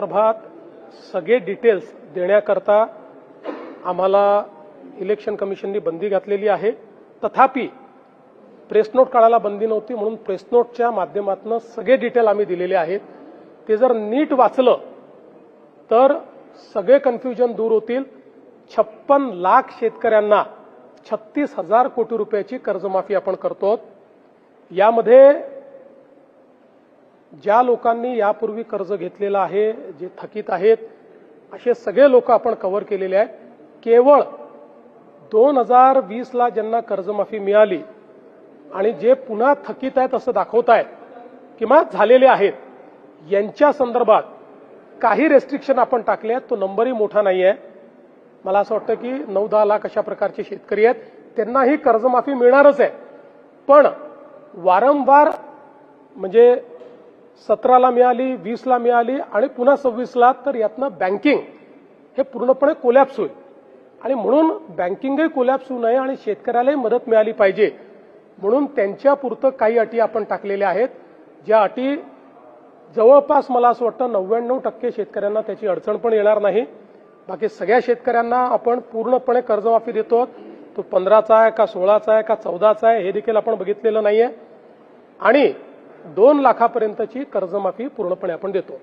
संदर्भात सगळे डिटेल्स देण्याकरता आम्हाला इलेक्शन कमिशनने बंदी घातलेली आहे। तथापि प्रेस नोट काढायला बंदी नव्हती म्हणून प्रेस नोटच्या माध्यमातून सगळे डिटेल आम्ही दिलेले आहेत। ते जर नीट वाचलं तर सगळे कन्फ्युजन दूर होतील। 56 लाख शेतकऱ्यांना 36,000 कोटी रुपयाची कर्जमाफी आपण करतो। यामध्ये ज्या लोकांनी यापूर्वी कर्ज घेतलेलं आहे, जे थकीत आहेत, असे सगळे लोक आपण कव्हर केलेले आहेत। केवळ 2020 ला ज्यांना कर्जमाफी मिळाली आणि जे पुन्हा थकीत आहेत असं दाखवतायत किंवा झालेले आहेत, यांच्या संदर्भात काही रेस्ट्रिक्शन आपण टाकले आहेत। तो नंबरही मोठा नाही आहे। मला असं वाटतं की 9-10 लाख अशा प्रकारचे शेतकरी आहेत, त्यांनाही कर्जमाफी मिळणारच आहे। पण वारंवार म्हणजे 17 ला मिळाली, 20 ला मिळाली आणि पुन्हा 26 ला, तर यातनं बँकिंग हे पूर्णपणे कोलॅप्स होईल आणि म्हणून बँकिंगही कोलॅप्स होऊ नये आणि शेतकऱ्यालाही मदत मिळाली पाहिजे म्हणून त्यांच्यापुरतं काही अटी आपण टाकलेल्या आहेत। ज्या अटी जवळपास मला असं वाटतं 99% शेतकऱ्यांना त्याची अडचण पण येणार नाही। बाकी सगळ्या शेतकऱ्यांना आपण पूर्णपणे कर्जमाफी देतो। तो 15चा आहे का 16चा आहे का 14चा आहे हे देखील आपण बघितलेलं नाहीये आणि 2 लाखापर्यंतची कर्जमाफी पूर्णपणे आपण देतो।